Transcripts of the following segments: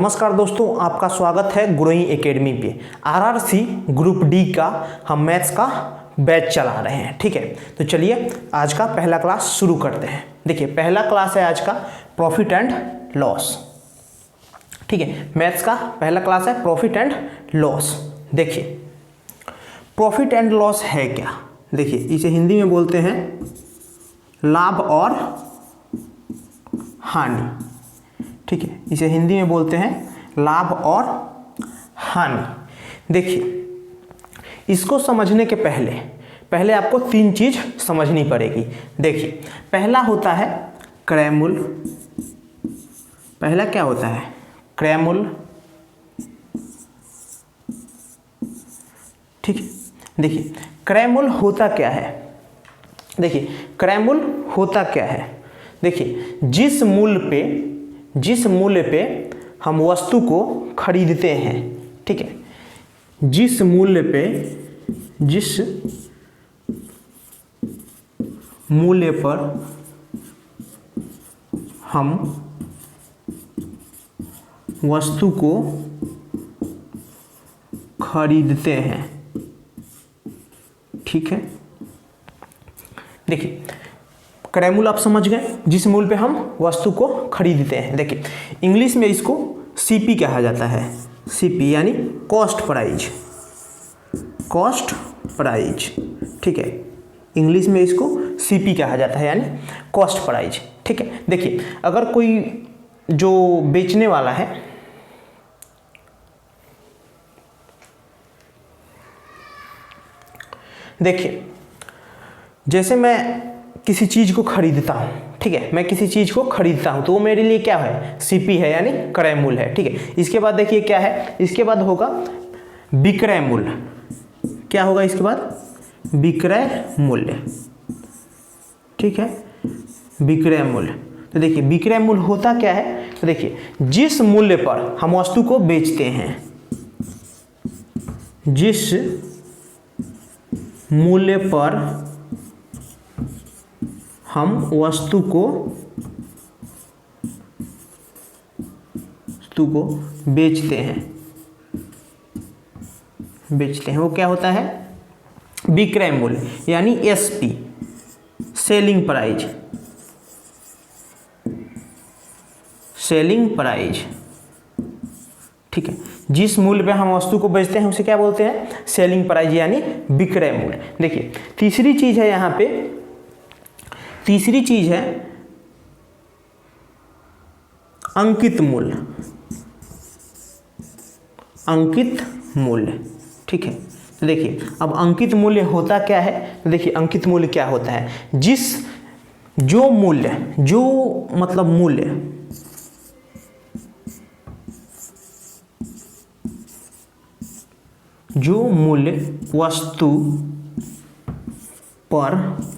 नमस्कार दोस्तों, आपका स्वागत है ग्रोइंग एकेडमी पे। आरआरसी ग्रुप डी का हम मैथ्स का बैच चला रहे हैं। ठीक है, तो चलिए आज का पहला क्लास शुरू करते हैं। देखिए, पहला क्लास है आज का प्रॉफिट एंड लॉस। ठीक है, मैथ्स का पहला क्लास है प्रॉफिट एंड लॉस। देखिए, प्रॉफिट एंड लॉस है क्या? देखिए, इसे हिंदी में बोलते हैं लाभ और हानि। ठीक है, इसे हिंदी में बोलते हैं लाभ और हानि। देखिए, इसको समझने के पहले आपको तीन चीज समझनी पड़ेगी। देखिए, पहला होता है क्रय मूल्य। पहला क्या होता है? क्रय मूल्य। ठीक है, देखिए क्रय मूल्य होता क्या है? देखिए, क्रय मूल्य होता क्या है? देखिए, जिस मूल्य पे हम वस्तु को खरीदते हैं, ठीक है, जिस मूल्य पर हम वस्तु को खरीदते हैं। ठीक है, देखिए क्रय मूल्य आप समझ गए, जिस मूल्य पे हम वस्तु को खरीदते हैं। देखिए, इंग्लिश में इसको सीपी कहा जाता है। सीपी यानी कॉस्ट प्राइस। कॉस्ट प्राइस, ठीक है, इंग्लिश में इसको सीपी कहा जाता है यानी कॉस्ट प्राइस। ठीक है, देखिए अगर कोई जो बेचने वाला है, देखिए जैसे मैं किसी चीज को खरीदता हूं, ठीक है, मैं किसी चीज को खरीदता हूं तो वो मेरे लिए क्या है? सीपी है यानी क्रय मूल्य है। ठीक है, इसके बाद देखिए क्या है, इसके बाद होगा विक्रय मूल्य। क्या होगा इसके बाद? विक्रय मूल्य। ठीक है, विक्रय मूल्य। तो देखिए विक्रय मूल्य होता क्या है? तो देखिए, जिस मूल्य पर हम वस्तु को बेचते हैं, जिस मूल्य पर हम वस्तु को बेचते हैं, वो क्या होता है? विक्रय मूल्य यानी SP, selling price. Selling price, ठीक है, जिस मूल्य पे हम वस्तु को बेचते हैं उसे क्या बोलते हैं? सेलिंग प्राइस यानी विक्रय मूल्य। देखिए, तीसरी चीज है यहां पे, तीसरी चीज है अंकित मूल्य। अंकित मूल्य, ठीक है, तो देखिए अब अंकित मूल्य होता क्या है? तो देखिए अंकित मूल्य क्या होता है? जो मूल्य वस्तु पर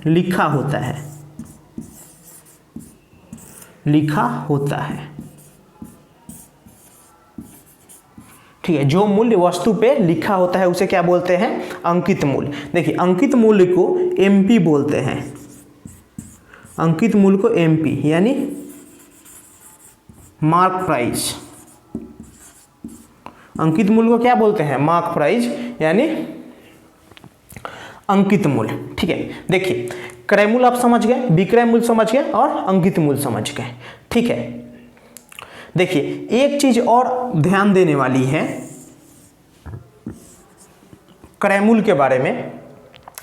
लिखा होता है, ठीक है, जो मूल्य वस्तु पे लिखा होता है उसे क्या बोलते हैं? अंकित मूल्य। देखिए, अंकित मूल्य को एमपी बोलते हैं। अंकित मूल्य को एमपी यानी मार्क प्राइस। अंकित मूल्य को क्या बोलते हैं? मार्क प्राइस यानी अंकित मूल्य। ठीक है, देखिए क्रय मूल्य आप समझ गए, विक्रय मूल्य समझ गए और अंकित मूल्य समझ गए। ठीक है, देखिए एक चीज और ध्यान देने वाली है क्रय मूल्य के बारे में।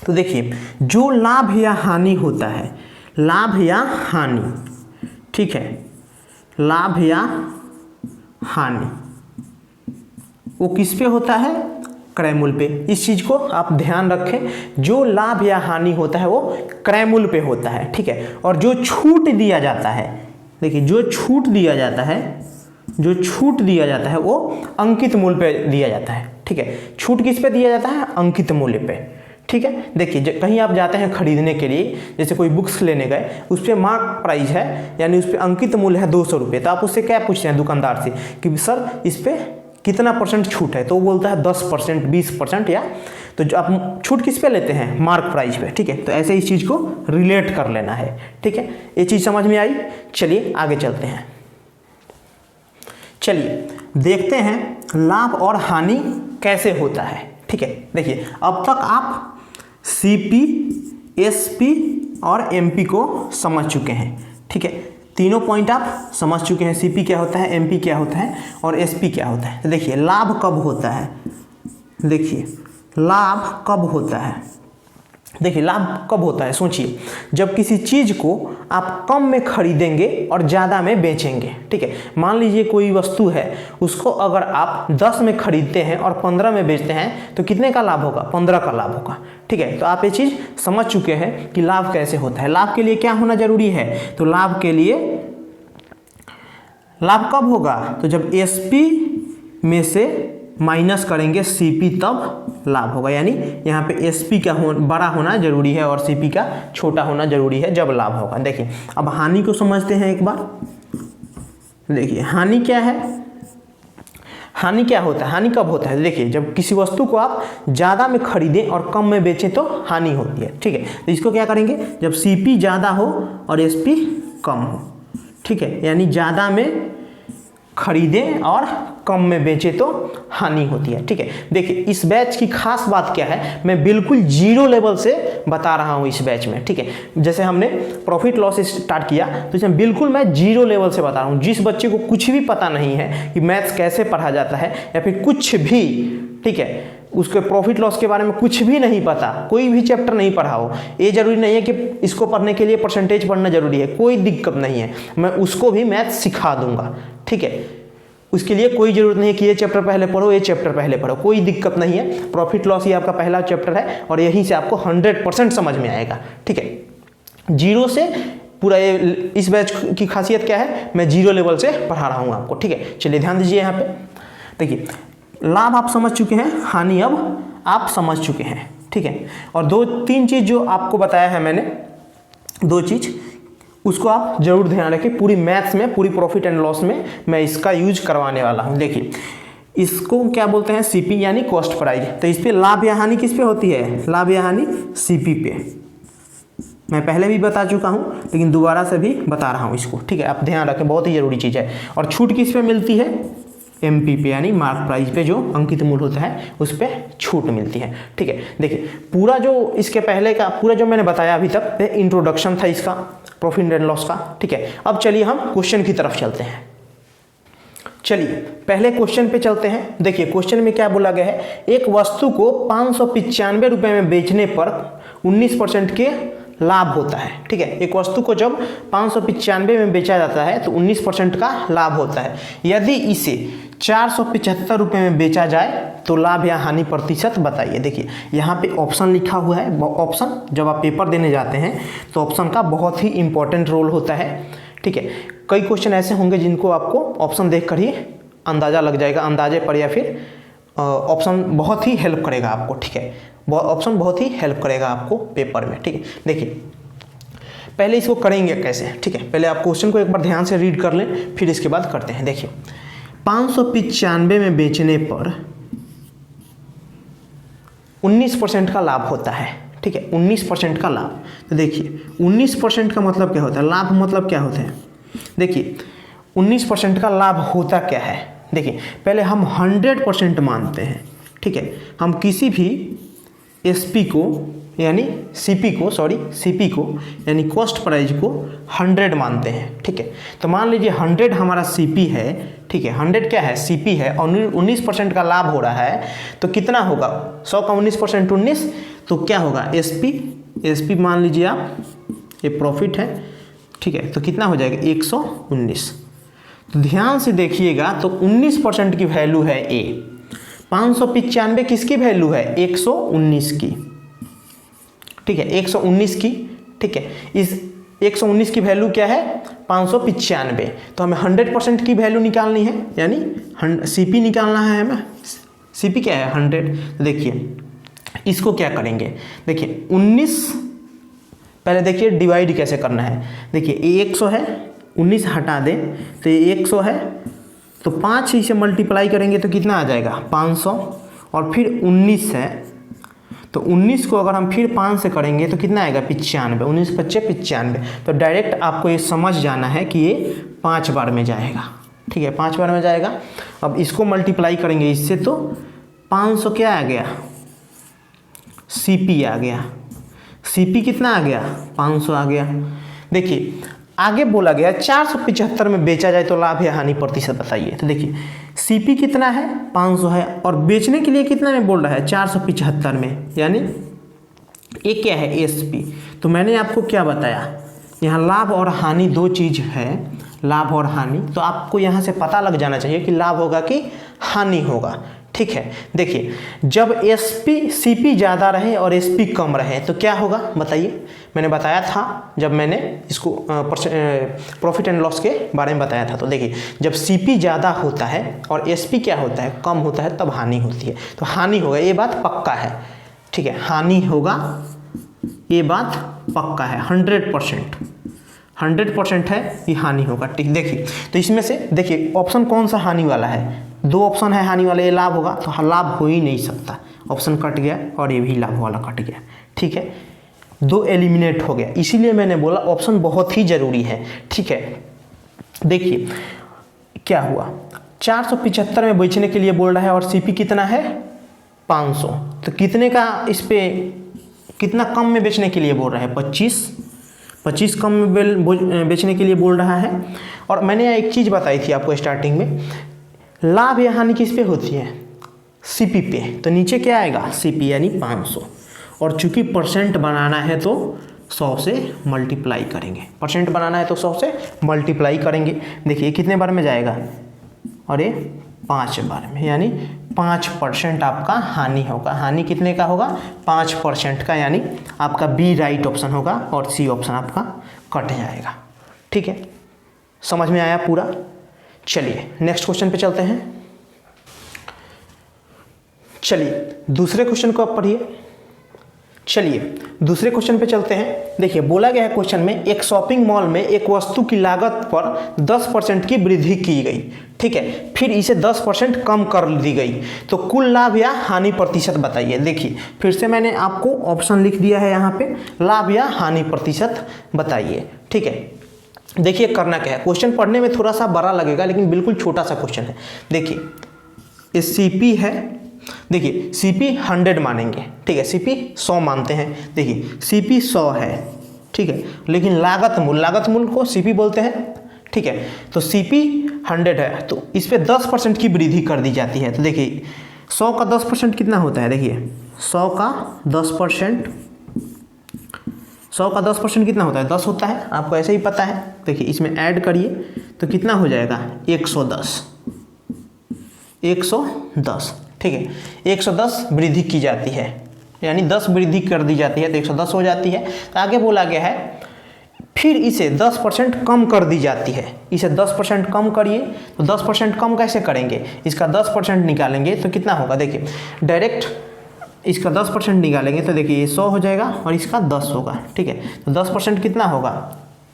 तो देखिए, जो लाभ या हानि होता है, लाभ या हानि, ठीक है, लाभ या हानि वो किस पे होता है? क्रय मूल्य पे। इस चीज को आप ध्यान रखें, जो लाभ या हानि होता है वो क्रय मूल्य पे होता है। ठीक है, और जो छूट दिया जाता है, देखिए जो छूट दिया जाता है वो अंकित मूल्य पे दिया जाता है। ठीक है, छूट किस पे दिया जाता है? अंकित मूल्य पे। ठीक है, देखिए कहीं आप जाते हैं खरीदने के लिए, जैसे कोई बुक्स लेने गए, उस पर मार्क प्राइस है यानी उस पर अंकित मूल्य है 200 रुपये, तो आप उससे क्या पूछते हैं दुकानदार से कि सर इस पर कितना परसेंट छूट है? तो वो बोलता है 10%, 20% या, तो जो आप छूट किस पे लेते हैं? मार्क प्राइस पे। ठीक है, तो ऐसे इस चीज़ को रिलेट कर लेना है। ठीक है, ये चीज़ समझ में आई? चलिए आगे चलते हैं। चलिए देखते हैं लाभ और हानि कैसे होता है। ठीक है, देखिए अब तक आप सीपी, एसपी और एमपी को समझ चुके हैं। ठीक है, तीनों पॉइंट आप समझ चुके हैं, सीपी क्या होता है, एमपी क्या होता है और एसपी क्या होता है। तो देखिए लाभ कब होता है, देखिए लाभ कब होता है, देखिए लाभ कब होता है, सोचिए जब किसी चीज़ को आप कम में खरीदेंगे और ज़्यादा में बेचेंगे। ठीक है, मान लीजिए कोई वस्तु है, उसको अगर आप 10 में खरीदते हैं और 15 में बेचते हैं तो कितने का लाभ होगा, 15 का लाभ होगा। ठीक है, तो आप ये चीज़ समझ चुके हैं कि लाभ कैसे होता है। लाभ के लिए क्या होना जरूरी है, तो लाभ के लिए लाभ कब होगा, तो जब एसपी में से माइनस करेंगे सीपी तब लाभ होगा। यानी यहाँ पे एसपी का बड़ा होना जरूरी है और सीपी का छोटा होना जरूरी है, जब लाभ होगा। देखिए अब हानि को समझते हैं एक बार। देखिए हानि क्या है, हानि क्या होता है, हानि कब होता है, देखिए जब किसी वस्तु को आप ज़्यादा में खरीदें और कम में बेचें तो हानि होती है। ठीक है, तो इसको क्या करेंगे, जब सीपी ज़्यादा हो और एसपी कम हो। ठीक है, यानी ज़्यादा में खरीदें और कम में बेचें तो हानि होती है। ठीक है, देखिए इस बैच की खास बात क्या है, मैं बिल्कुल जीरो लेवल से बता रहा हूँ इस बैच में। ठीक है, जैसे हमने प्रॉफिट लॉस स्टार्ट किया तो इसमें बिल्कुल मैं जीरो लेवल से बता रहा हूँ। जिस बच्चे को कुछ भी पता नहीं है कि मैथ्स कैसे पढ़ा जाता है या फिर कुछ भी, ठीक है, उसके प्रॉफिट लॉस के बारे में कुछ भी नहीं पता, कोई भी चैप्टर नहीं पढ़ा हो, ये जरूरी नहीं है कि इसको पढ़ने के लिए परसेंटेज पढ़ना जरूरी है, कोई दिक्कत नहीं है, मैं उसको भी मैथ सिखा दूंगा। ठीक है, उसके लिए कोई जरूरत नहीं है कि ये चैप्टर पहले पढ़ो, ये चैप्टर पहले पढ़ो, कोई दिक्कत नहीं है। प्रॉफिट लॉस ये आपका पहला चैप्टर है और यहीं से आपको 100% समझ में आएगा। ठीक है, जीरो से पूरा ये, इस बैच की खासियत क्या है, मैं जीरो लेवल से पढ़ा रहा हूँ आपको। ठीक है, चलिए ध्यान दीजिए यहाँ पे। देखिए लाभ आप समझ चुके हैं, हानि अब आप समझ चुके हैं। ठीक है, और 2-3 चीज़ जो आपको बताया है मैंने, 2 चीज़ उसको आप जरूर ध्यान रखें। पूरी मैथ्स में, पूरी प्रॉफिट एंड लॉस में मैं इसका यूज करवाने वाला हूँ। देखिए इसको क्या बोलते हैं, सीपी यानी कॉस्ट प्राइस। तो इस पे लाभ या हानि किस पे होती है, लाभ या हानि सीपी पे। मैं पहले भी बता चुका हूँ लेकिन दोबारा से भी बता रहा हूँ इसको। ठीक है, आप ध्यान रखें, बहुत ही जरूरी चीज़ है। और छूट किस पे मिलती है, एमपी पे यानी मार्क प्राइस पे, जो अंकित मूल्य होता है उस पर छूट मिलती है। ठीक है, देखिए पूरा जो इसके पहले का पूरा जो मैंने बताया अभी तक, इंट्रोडक्शन था इसका प्रॉफिट एंड लॉस का। ठीक है, अब चलिए हम क्वेश्चन की तरफ चलते हैं। चलिए पहले क्वेश्चन पे चलते हैं। देखिए क्वेश्चन में क्या बोला गया है, एक वस्तु को 595 रुपये में बेचने पर 19% के लाभ होता है। ठीक है, एक वस्तु को जब 595 में बेचा जाता है तो 19% का लाभ होता है। यदि इसे 475 रुपये में बेचा जाए तो लाभ या हानि प्रतिशत बताइए। देखिए यहाँ पे ऑप्शन लिखा हुआ है। ऑप्शन जब आप पेपर देने जाते हैं तो ऑप्शन का बहुत ही इंपॉर्टेंट रोल होता है। ठीक है, कई क्वेश्चन ऐसे होंगे जिनको आपको ऑप्शन देखकर ही अंदाज़ा लग जाएगा, अंदाजे पर, या फिर ऑप्शन बहुत ही हेल्प करेगा आपको। ठीक है, ऑप्शन बहुत ही हेल्प करेगा आपको पेपर में। ठीक है, देखिए पहले इसको करेंगे कैसे। ठीक है, पहले आप क्वेश्चन को एक बार ध्यान से रीड कर लें, फिर इसके बाद करते हैं। देखिए 595 में बेचने पर 19% का लाभ होता है। ठीक है, 19% का लाभ। तो देखिए 19% का मतलब क्या होता है, लाभ मतलब क्या होता है। देखिए 19% का लाभ होता क्या है, देखिए पहले हम 100% मानते हैं। ठीक है, हम किसी भी एसपी को यानी सीपी को यानी कॉस्ट प्राइस को 100 मानते हैं। ठीक है, तो मान लीजिए 100 हमारा सीपी है। ठीक है, 100 क्या है, सीपी है और 19% का लाभ हो रहा है तो कितना होगा, 100 का 19% 19, तो क्या होगा एसपी मान लीजिए आप, ये प्रॉफिट है। ठीक है, तो कितना हो जाएगा 119। तो ध्यान से देखिएगा, तो 19% की वैल्यू है ए, 595 किसकी वैल्यू है, 119 की। ठीक है, 119 की। ठीक है, इस 119 की वैल्यू क्या है, 595। तो हमें 100% की वैल्यू निकालनी है, यानी सीपी निकालना है हमें। सीपी क्या है, 100। तो देखिए इसको क्या करेंगे, देखिए 19, पहले देखिए डिवाइड कैसे करना है। देखिए ये 100 है, 19 हटा दें तो ये 100 है, तो 5 से मल्टीप्लाई करेंगे तो कितना आ जाएगा 500, और फिर 19 है तो 19 को अगर हम फिर 5 से करेंगे तो कितना आएगा 95, 19 25 95। तो डायरेक्ट आपको ये समझ जाना है कि ये 5 बार में जाएगा। ठीक है, 5 बार में जाएगा। अब इसको मल्टीप्लाई करेंगे इससे तो 500 क्या आ गया, CP आ गया। CP कितना आ गया, 500 आ गया। देखिए आगे बोला गया 475 में बेचा जाए तो लाभ या हानि प्रतिशत बताइए। तो देखिए CP कितना है, 500 है, और बेचने के लिए कितना में बोल रहा है, 475 में, यानी ये क्या है, SP। तो मैंने आपको क्या बताया, यहाँ लाभ और हानि दो चीज़ है, लाभ और हानि। तो आपको यहाँ से पता लग जाना चाहिए कि लाभ होगा कि हानि होगा, ठीक है। देखिए जब CP ज़्यादा रहे और SP कम रहे तो क्या होगा बताइए। मैंने बताया था जब मैंने इसको प्रॉफिट एंड लॉस के बारे में बताया था। तो देखिए जब CP ज़्यादा होता है और SP क्या होता है, कम होता है, तब हानि होती है। तो हानि होगा, ये बात पक्का है, ठीक है, हानि होगा, ये बात पक्का है, 100% है ये हानि होगा, ठीक। देखिए तो इसमें से देखिए ऑप्शन कौन सा हानि वाला है, दो ऑप्शन है हानि वाला, ये लाभ होगा, तो लाभ हो ही नहीं सकता, ऑप्शन कट गया और ये भी लाभ वाला कट गया, ठीक है, दो एलिमिनेट हो गया। इसीलिए मैंने बोला ऑप्शन बहुत ही ज़रूरी है, ठीक है। देखिए क्या हुआ, 475 में बेचने के लिए बोल रहा है और CP कितना है, 500। तो कितने का इस पे कितना कम में बेचने के लिए बोल रहा है, 25 कम में बेचने के लिए बोल रहा है। और मैंने एक चीज़ बताई थी आपको स्टार्टिंग में, लाभ या हानि किस पे होती है, CP पे। तो नीचे क्या आएगा, CP यानी 500, और चूंकि परसेंट बनाना है तो 100 से मल्टीप्लाई करेंगे, परसेंट बनाना है तो 100 से मल्टीप्लाई करेंगे। देखिए कितने बार में जाएगा, और ये 5 बार में, यानी 5% आपका हानि होगा। हानि कितने का होगा, 5% का, यानी आपका B राइट ऑप्शन होगा और C ऑप्शन आपका कट जाएगा, ठीक है। समझ में आया पूरा। चलिए नेक्स्ट क्वेश्चन पे चलते हैं। चलिए दूसरे क्वेश्चन को आप पढ़िए। चलिए दूसरे क्वेश्चन पे चलते हैं। देखिए बोला गया है क्वेश्चन में, एक शॉपिंग मॉल में एक वस्तु की लागत पर 10% की वृद्धि की गई, ठीक है, फिर इसे 10% कम कर दी गई, तो कुल लाभ या हानि प्रतिशत बताइए। देखिए फिर से मैंने आपको ऑप्शन लिख दिया है यहाँ पे, लाभ या हानि प्रतिशत बताइए, ठीक है। देखिए करना क्या है, क्वेश्चन पढ़ने में थोड़ा सा बड़ा लगेगा लेकिन बिल्कुल छोटा सा क्वेश्चन है। देखिए ये CP है, देखिए CP 100 मानेंगे, ठीक है, CP 100 मानते हैं। देखिए CP 100 है, ठीक है, लेकिन लागत मूल को CP बोलते हैं, ठीक है। तो CP 100 है तो इस पर 10% की वृद्धि कर दी जाती है। तो देखिए 100 का 10% कितना होता है, देखिए 100 का 10% कितना होता है, 10 होता है, आपको ऐसे ही पता है। देखिए इसमें ऐड करिए तो कितना हो जाएगा, 110, ठीक है, 110 वृद्धि की जाती है, यानी 10 वृद्धि कर दी जाती है तो 110 हो जाती है। तो आगे बोला गया है फिर इसे 10% कम कर दी जाती है, इसे 10% कम करिए। तो 10% कम कैसे करेंगे, इसका 10% निकालेंगे तो कितना होगा, देखिए डायरेक्ट इसका 10% निकालेंगे तो देखिए ये 100 हो जाएगा और इसका 10 होगा, ठीक है। तो 10% कितना होगा,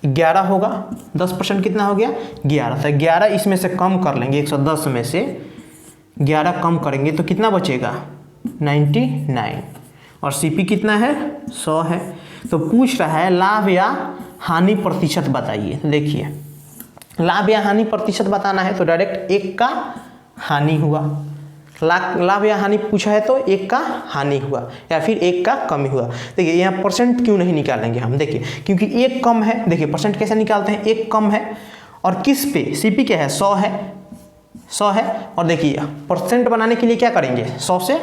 11 होगा, 10% कितना हो गया, 11। तो 11 इसमें से कम कर लेंगे, 110 में से 11 कम करेंगे तो कितना बचेगा, 99, और CP कितना है, 100 है। तो पूछ रहा है लाभ या हानि प्रतिशत बताइए। देखिए लाभ या हानि प्रतिशत बताना है तो डायरेक्ट 1 का हानि हुआ, लाभ या हानि पूछा है तो 1 का हानि हुआ या फिर 1 का कमी हुआ। देखिए यहाँ परसेंट क्यों नहीं निकालेंगे हम, देखिए क्योंकि 1 कम है। देखिए परसेंट कैसे निकालते हैं, 1 कम है और किस पे, CP क्या है, 100 है, और देखिए परसेंट बनाने के लिए क्या करेंगे, 100 से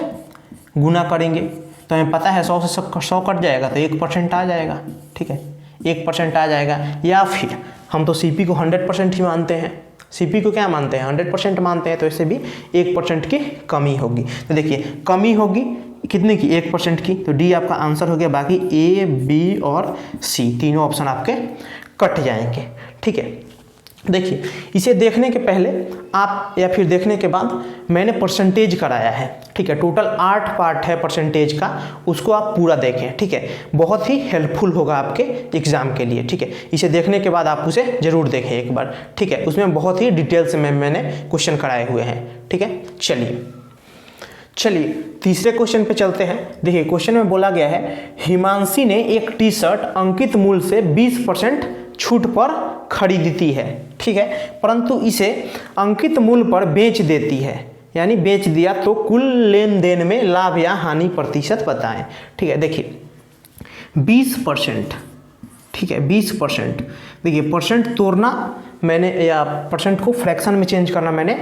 गुना करेंगे। तो हमें पता है 100 से 100 कट जाएगा तो 1% आ जाएगा, ठीक है, 1% आ जाएगा। या फिर हम तो CP को 100% ही मानते हैं, CP को क्या मानते हैं, 100% मानते हैं, तो इससे भी 1% की कमी होगी। तो देखिए कमी होगी कितने की, 1% की, तो D आपका आंसर हो गया। बाकी A, B और C तीनों ऑप्शन आपके कट जाएंगे, ठीक है। देखिए इसे देखने के पहले आप या फिर देखने के बाद मैंने परसेंटेज कराया है, ठीक है, टोटल 8 पार्ट है परसेंटेज का, उसको आप पूरा देखें, ठीक है, बहुत ही हेल्पफुल होगा आपके एग्जाम के लिए, ठीक है। इसे देखने के बाद आप उसे जरूर देखें एक बार, ठीक है, उसमें बहुत ही डिटेल से मैंने क्वेश्चन कराए हुए हैं, ठीक है। चलिए तीसरे क्वेश्चन पे चलते हैं। देखिए क्वेश्चन में बोला गया है, हिमांशी ने एक टी-शर्ट अंकित मूल्य से 20% छूट पर खरीदती है, ठीक है, परंतु इसे अंकित मूल्य पर बेच देती है, यानी बेच दिया, तो कुल लेन देन में लाभ या हानि प्रतिशत बताएं। ठीक है, देखिए 20%, ठीक है 20%। देखिए परसेंट तोड़ना मैंने, या परसेंट को फ्रैक्शन में चेंज करना मैंने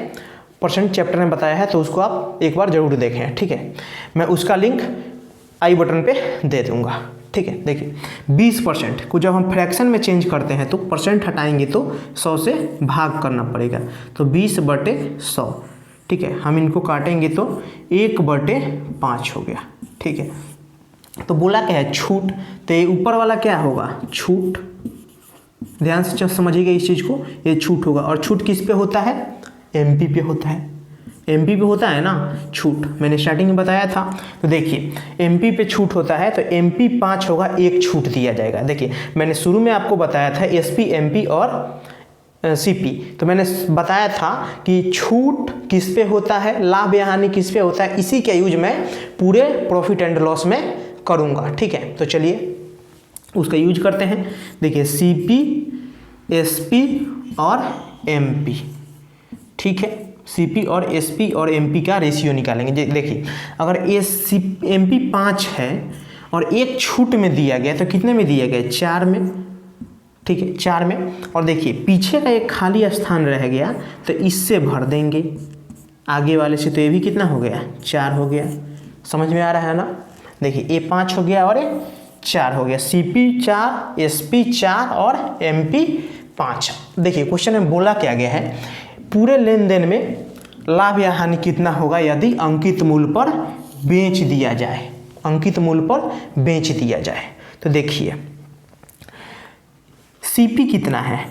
परसेंट चैप्टर में बताया है, तो उसको आप एक बार जरूर देखें। ठीक है, मैं उसका लिंक आई बटन पे दे दूंगा। ठीक है, देखिए 20% को जब हम फ्रैक्शन में चेंज करते हैं तो परसेंट हटाएंगे तो 100 से भाग करना पड़ेगा, तो 20/100। ठीक है, हम इनको काटेंगे तो 1/5 हो गया। ठीक है, तो बोला क्या है, छूट, तो ये ऊपर वाला क्या होगा, छूट। ध्यान से समझिएगा इस चीज़ को, ये छूट होगा। और छूट किस पे होता है, एमपी पे होता है, एमपी पे होता है ना छूट, मैंने स्टार्टिंग में बताया था। तो देखिए एमपी पे छूट होता है, तो एमपी 5 होगा, एक छूट दिया जाएगा। देखिए मैंने शुरू में आपको बताया था एसपी, एमपी और सीपी, तो मैंने बताया था कि छूट किस पे होता है, लाभ या हानि किस पे होता है, इसी का यूज मैं पूरे प्रॉफिट एंड लॉस में करूँगा। ठीक है, तो चलिए उसका यूज करते हैं। देखिए सीपी, एसपी और एमपी, ठीक है, सीपी और एसपी और एमपी का रेशियो निकालेंगे। देखिए अगर एमपी 5 है और एक छूट में दिया गया, तो कितने में दिया गया, 4 में। ठीक है, 4 में। और देखिए पीछे का एक खाली स्थान रह गया, तो इससे भर देंगे आगे वाले से, तो ये भी कितना हो गया, 4 हो गया। समझ में आ रहा है ना। देखिए ये 5 हो गया और ये 4 हो गया, सीपी 4, एसपी 4 और एमपी 5। देखिए क्वेश्चन में बोला क्या गया है, पूरे लेन देन में लाभ या हानि कितना होगा यदि अंकित मूल्य पर बेच दिया जाए, अंकित मूल्य पर बेच दिया जाए। तो देखिए सीपी कितना है,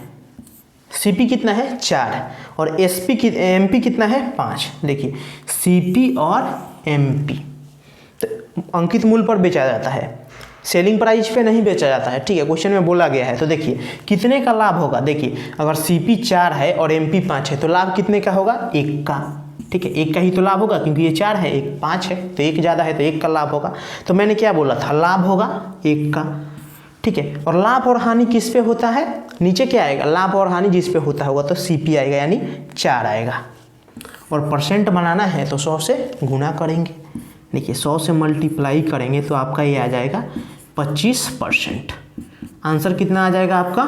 सीपी कितना है 4, और एमपी कितना है 5। देखिए सीपी और एमपी तो अंकित मूल्य पर बेचा जाता है, सेलिंग प्राइस पे नहीं बेचा जाता है। ठीक है, क्वेश्चन में बोला गया है। तो देखिए कितने का लाभ होगा, देखिए अगर सीपी 4 है और एमपी 5 है, तो लाभ कितने का होगा, 1 का। ठीक है, 1 का ही तो लाभ होगा, क्योंकि ये 4 है, 1 5 है, तो 1 ज़्यादा है तो 1 का लाभ होगा। तो मैंने क्या बोला था, लाभ होगा 1 का। ठीक है, और लाभ और हानि किस पे होता है, नीचे क्या आएगा, लाभ और हानि जिस पे होता होगा, तो सीपी आएगा, यानी 4 आएगा। और परसेंट बनाना है तो 100 से गुना करेंगे। देखिए 100 से मल्टीप्लाई करेंगे तो आपका ये आ जाएगा 25%। आंसर कितना आ जाएगा आपका,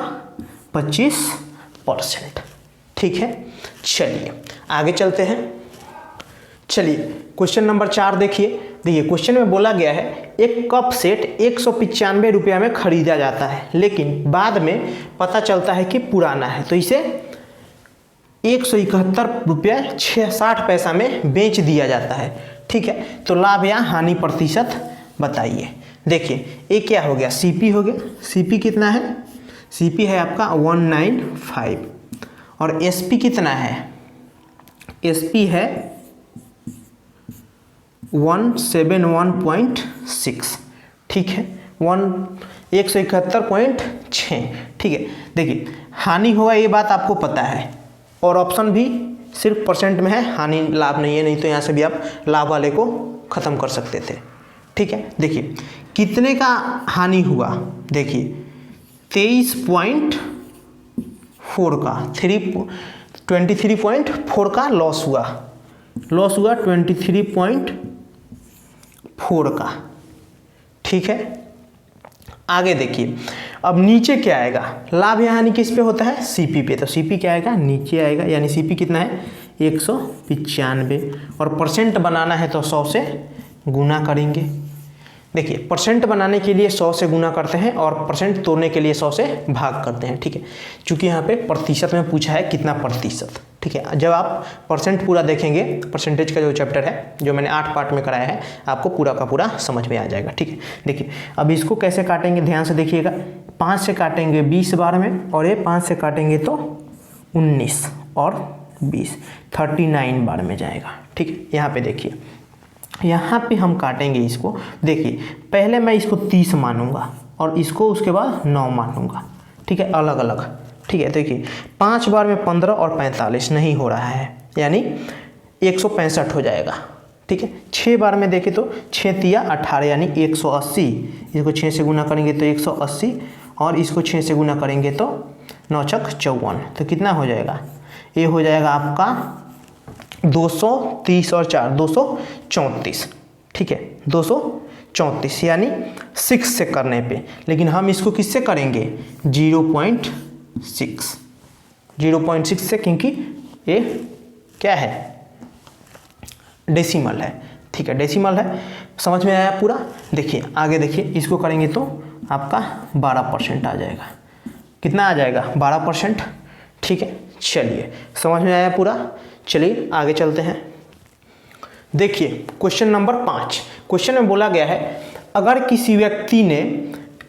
25%। ठीक है, चलिए आगे चलते हैं। चलिए क्वेश्चन नंबर 4 देखिए। देखिए क्वेश्चन में बोला गया है एक कप सेट 195 रुपया में खरीदा जाता है, लेकिन बाद में पता चलता है कि पुराना है, तो इसे 171 रुपया 60 पैसा में बेच दिया जाता है। ठीक है, तो लाभ या हानि प्रतिशत बताइए। देखिए ये क्या हो गया, सीपी हो गया, सीपी कितना है, सीपी है आपका 195, और एसपी कितना है, एसपी है 171.6। ठीक है, 171.6। ठीक है, देखिए हानि होगा ये बात आपको पता है, और ऑप्शन भी सिर्फ परसेंट में है, हानि लाभ नहीं है, नहीं तो यहाँ से भी आप लाभ वाले को ख़त्म कर सकते थे। ठीक है, देखिए कितने का हानि हुआ, देखिए 23.4 का, 23.4 का लॉस हुआ, 23.4 का। ठीक है, आगे देखिए अब नीचे क्या आएगा, लाभ या हानि किस पे होता है, सीपी पे, तो सीपी क्या आएगा, नीचे आएगा, यानी सीपी कितना है 195, और परसेंट बनाना है तो 100 से गुना करेंगे। देखिए परसेंट बनाने के लिए 100 से गुना करते हैं, और परसेंट तोड़ने के लिए 100 से भाग करते हैं। ठीक है, चूँकि यहाँ पे प्रतिशत में पूछा है कितना प्रतिशत। ठीक है, जब आप परसेंट पूरा देखेंगे, परसेंटेज का जो चैप्टर है जो मैंने 8 पार्ट में कराया है, आपको पूरा का पूरा समझ में आ जाएगा। ठीक है, देखिए अब इसको कैसे काटेंगे, ध्यान से देखिएगा। 5 से काटेंगे 20 बार में, और ये 5 से काटेंगे तो 19 और 20 39 बार में जाएगा। ठीक है, यहाँ पे देखिए, यहाँ पे हम काटेंगे इसको। देखिए पहले मैं इसको 30 मानूंगा और इसको उसके बाद 9 मानूंगा। ठीक है, अलग अलग। ठीक है, देखिए 5 बार में 15 और 45 नहीं हो रहा है, यानी 165 हो जाएगा। ठीक है, 6 बार में देखें तो 6 तिया 18, यानी 180। इसको 6 से गुना करेंगे तो 180, और इसको 6 से गुना करेंगे तो 9 छक 54, तो कितना हो जाएगा, ये हो जाएगा आपका 230 और 4 234, ठीक है 234, यानी 6 से करने पे। लेकिन हम इसको किससे करेंगे, 0.6 से, क्योंकि ये क्या है, डेसिमल है, ठीक है डेसिमल है। समझ में आया पूरा। देखिए आगे देखिए, इसको करेंगे तो आपका 12% आ जाएगा। कितना आ जाएगा, 12%, ठीक है। चलिए समझ में आया पूरा। चलिए आगे चलते हैं। देखिए क्वेश्चन नंबर 5, क्वेश्चन में बोला गया है अगर किसी व्यक्ति ने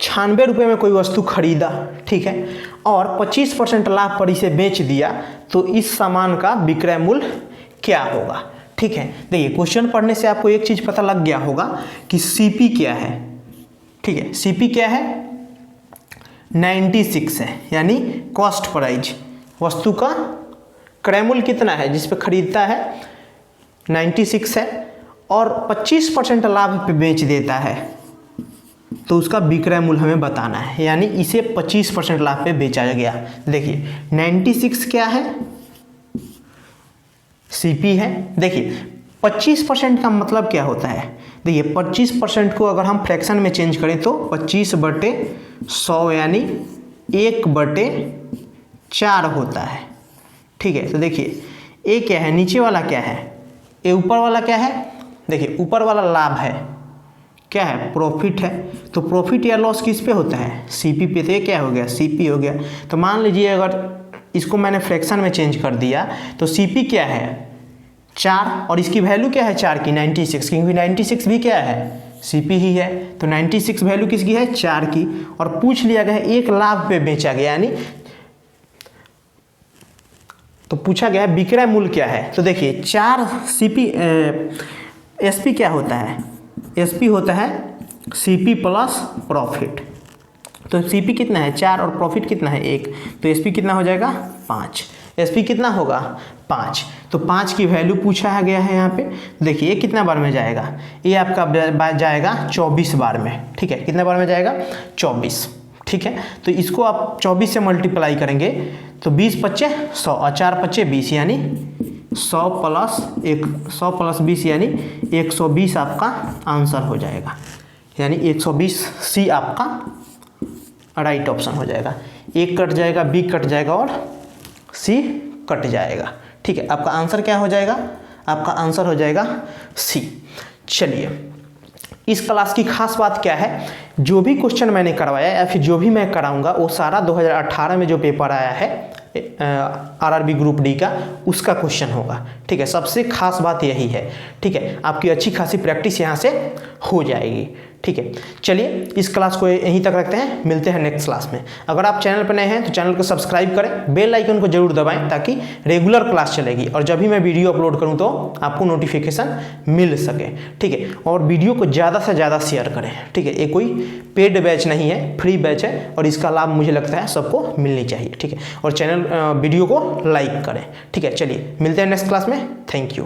96 रुपये में कोई वस्तु खरीदा, ठीक है, और 25% लाभ पर इसे बेच दिया, तो इस सामान का विक्रय मूल्य क्या होगा, ठीक है। देखिए क्वेश्चन पढ़ने से आपको एक चीज़ पता लग गया होगा कि सीपी क्या है, ठीक है। सीपी क्या है, 96 है, यानी कॉस्ट प्राइस, वस्तु का क्रय मूल्य कितना है जिस पे खरीदता है, 96 है, और 25% लाभ पे बेच देता है, तो उसका विक्रय मूल्य हमें बताना है, यानी इसे 25% लाभ पे बेचा गया। देखिए 96 क्या है, सीपी है। देखिए 25% का मतलब क्या होता है, देखिए 25% को अगर हम फ्रैक्शन में चेंज करें तो 25/100 यानी 1/4 होता है, ठीक है। तो देखिए ये क्या है, नीचे वाला क्या है, ये ऊपर वाला क्या है, देखिए ऊपर वाला लाभ है, क्या है, प्रॉफिट है। तो प्रॉफिट या लॉस किस पे होता है, सीपी पे, तो ये क्या हो गया, सीपी हो गया। तो मान लीजिए अगर इसको मैंने फ्रैक्शन में चेंज कर दिया तो सीपी क्या है, 4, और इसकी वैल्यू क्या है 4 की, 96, क्योंकि 96 भी क्या है, सीपी ही है। तो 96 वैल्यू किसकी है, 4 की, और पूछ लिया गया है 1 लाख पे बेचा गया, यानी तो पूछा गया है विक्रय मूल्य क्या है। तो देखिए 4 सीपी, एसपी क्या होता है, एसपी होता है सीपी प्लस प्रॉफिट। तो सीपी कितना है, 4, और प्रॉफिट कितना है, 1, तो एसपी कितना हो जाएगा, 5। एसपी कितना होगा, 5। तो 5 की वैल्यू पूछा गया है यहाँ पे। देखिए ये कितना बार में जाएगा, ये आपका जाएगा 24 बार में, ठीक है। कितने बार में जाएगा, 24, ठीक है। तो इसको आप 24 से मल्टीप्लाई करेंगे तो 20 × 5 = 100 और 4 × 5 = 20, यानी 100 + 20 यानी 120 आपका आंसर हो जाएगा, यानी 120 सी आपका राइट ऑप्शन हो जाएगा। एक कट जाएगा, बी कट जाएगा और सी कट जाएगा, ठीक है। आपका आंसर क्या हो जाएगा, आपका आंसर हो जाएगा सी। चलिए इस क्लास की खास बात क्या है, जो भी क्वेश्चन मैंने करवाया या फिर जो भी मैं कराऊंगा वो सारा 2018 में जो पेपर आया है आरआरबी ग्रुप डी का, उसका क्वेश्चन होगा, ठीक है। सबसे खास बात यही है, ठीक है। आपकी अच्छी खासी प्रैक्टिस यहाँ से हो जाएगी, ठीक है। चलिए इस क्लास को यहीं तक रखते हैं, मिलते हैं नेक्स्ट क्लास में। अगर आप चैनल पर नए हैं तो चैनल को सब्सक्राइब करें, बेल आइकन को जरूर दबाएं ताकि रेगुलर क्लास चलेगी और जब भी मैं वीडियो अपलोड करूं तो आपको नोटिफिकेशन मिल सके, ठीक है। और वीडियो को ज़्यादा से ज़्यादा शेयर करें, ठीक है। ये कोई पेड बैच नहीं है, फ्री बैच है और इसका लाभ मुझे लगता है सबको मिलनी चाहिए, ठीक है। और चैनल वीडियो को लाइक करें, ठीक है। चलिए मिलते हैं नेक्स्ट क्लास में, थैंक यू।